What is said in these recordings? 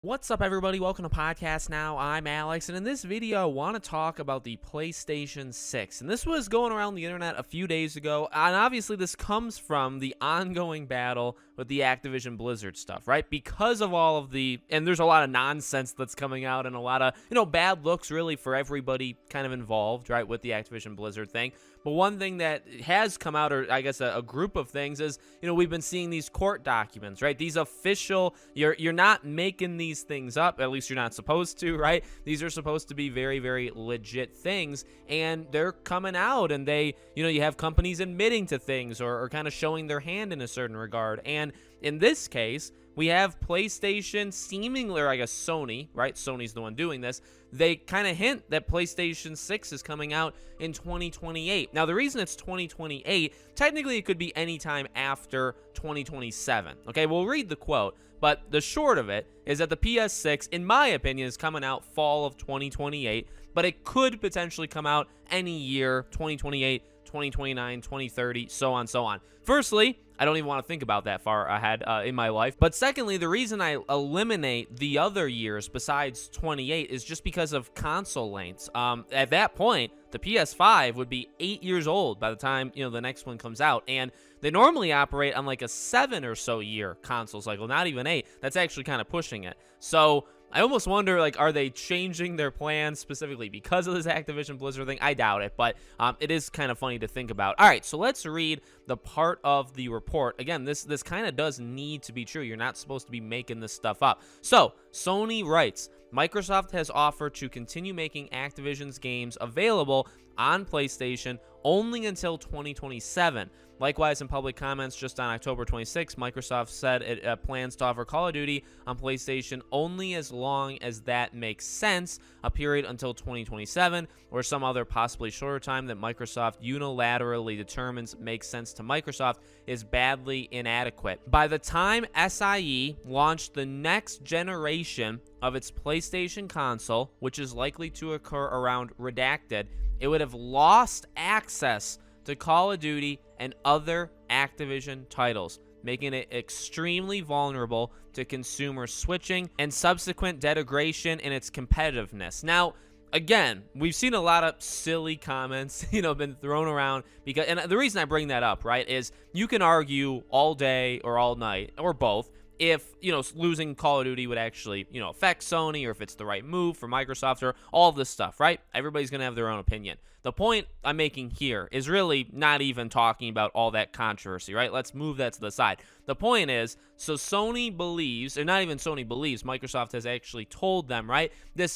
What's up, everybody? Welcome to Podcast Now. I'm Alex, and in this video, I want to talk about the PlayStation 6. And this was going around the internet a few days ago, and obviously this comes from the ongoing battle with the Activision Blizzard stuff, right? Because of all of and there's a lot of nonsense that's coming out, and a lot of, bad looks really for everybody kind of involved, right, with the Activision Blizzard thing. But one thing that has come out, or I guess a group of things, is, we've been seeing these court documents, right? These official, you're not making these things up, at least you're not supposed to, right? These are supposed to be very, very legit things, and they're coming out, and they, you have companies admitting to things or kind of showing their hand in a certain regard. And in this case, we have PlayStation seemingly, or I guess Sony, right? Sony's the one doing this. They kind of hint that PlayStation 6 is coming out in 2028. Now, the reason it's 2028, technically it could be any time after 2027. Okay, we'll read the quote, but the short of it is that the PS6, in my opinion, is coming out fall of 2028, but it could potentially come out any year, 2028, 2029, 2030, so on, so on. Firstly, I don't even want to think about that far ahead in my life. But secondly, the reason I eliminate the other years besides 28 is just because of console lengths. At that point, the PS5 would be 8 years old by the time, the next one comes out. And they normally operate on like a 7 or so year console cycle, not even 8. That's actually kind of pushing it. So I almost wonder, are they changing their plans specifically because of this Activision Blizzard thing? I doubt it, but it is kind of funny to think about. All right, so let's read the part of the report. Again, this kind of does need to be true. You're not supposed to be making this stuff up. So, Sony writes, Microsoft has offered to continue making Activision's games available on PlayStation only until 2027. Likewise, in public comments just on October 26, Microsoft said it plans to offer Call of Duty on PlayStation only as long as that makes sense, a period until 2027, or some other possibly shorter time that Microsoft unilaterally determines makes sense to Microsoft is badly inadequate. By the time SIE launched the next generation of its PlayStation console, which is likely to occur around Redacted, it would have lost access to Call of Duty and other Activision titles, making it extremely vulnerable to consumer switching and subsequent degradation in its competitiveness. Now, again, we've seen a lot of silly comments, been thrown around because, and the reason I bring that up, right, is you can argue all day or all night or both if, losing Call of Duty would actually, affect Sony, or if it's the right move for Microsoft, or all of this stuff, right? Everybody's going to have their own opinion. The point I'm making here is really not even talking about all that controversy, right? Let's move that to the side. The point is, so Sony believes, or not even Sony believes, Microsoft has actually told them, right?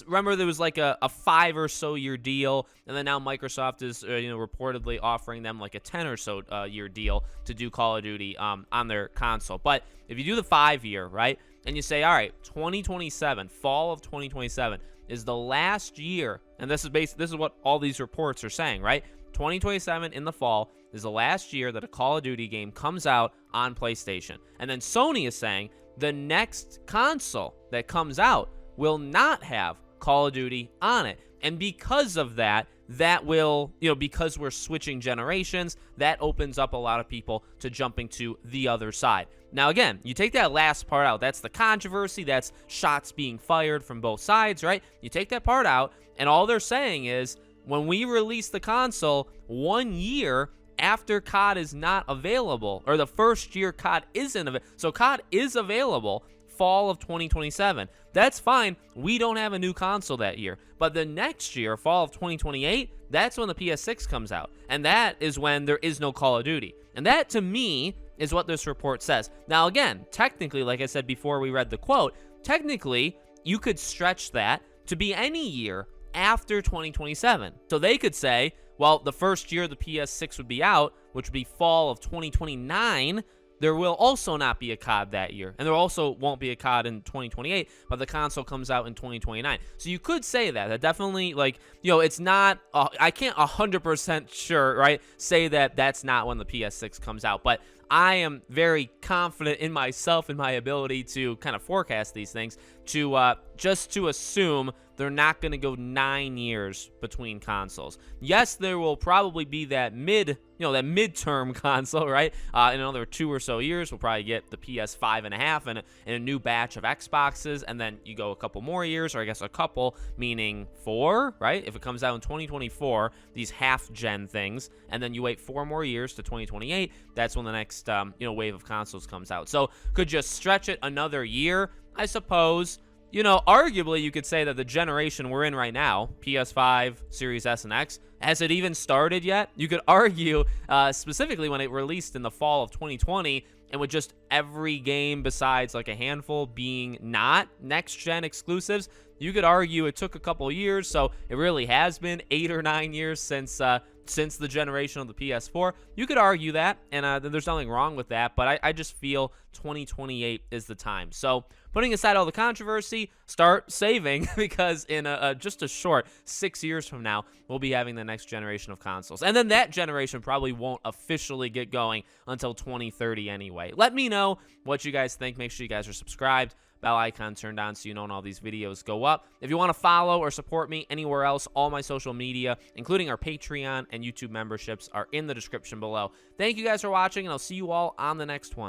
Remember there was like a 5 or so year deal, and then now Microsoft is, reportedly offering them like a 10 or so year deal to do Call of Duty on their console. But if you do the 5 year, right, and you say, all right, 2027, fall of 2027 is the last year, and this is what all these reports are saying, right? 2027 in the fall is the last year that a Call of Duty game comes out on PlayStation. And then Sony is saying the next console that comes out will not have Call of Duty on it. And because of that, that will, because we're switching generations, that opens up a lot of people to jumping to the other side. Now, again, you take that last part out. That's the controversy. That's shots being fired from both sides, right? You take that part out, and all they're saying is when we release the console 1 year after COD is not available, or the first year COD isn't available. So COD is available fall of 2027. That's fine. We don't have a new console that year. But the next year, fall of 2028, that's when the PS6 comes out. And that is when there is no Call of Duty. And that, to me, is what this report says. Now, again, technically, like I said before we read the quote, technically, you could stretch that to be any year after 2027. So they could say, well, the first year the PS6 would be out, which would be fall of 2029, there will also not be a COD that year. And there also won't be a COD in 2028, but the console comes out in 2029. So you could say that. That definitely, it's not, I can't 100% sure, right, say that that's not when the PS6 comes out. But I am very confident in myself and my ability to kind of forecast these things, to assume they're not going to go 9 years between consoles. Yes, there will probably be that midterm console, right? In another 2 or so years, we'll probably get the PS5 and a half and a new batch of Xboxes, and then you go a couple more years, or I guess a couple, meaning 4, right? If it comes out in 2024, these half-gen things, and then you wait 4 more years to 2028, that's when the next wave of consoles comes out. So could you stretch it another year? I suppose. Arguably, you could say that the generation we're in right now, PS5, Series S and X, has it even started yet? You could argue, specifically when it released in the fall of 2020, and with just every game besides like a handful being not next-gen exclusives, you could argue it took a couple years, so it really has been 8 or 9 years since the generation of the PS4. You could argue that, and there's nothing wrong with that, but I just feel 2028 is the time. So putting aside all the controversy, start saving, because in just a short 6 years from now, we'll be having the next generation of consoles. And then that generation probably won't officially get going until 2030 anyway. Let me know what you guys think. Make sure you guys are subscribed. Bell icon turned on so you know when all these videos go up. If you want to follow or support me anywhere else, all my social media, including our Patreon and YouTube memberships, are in the description below. Thank you guys for watching, and I'll see you all on the next one.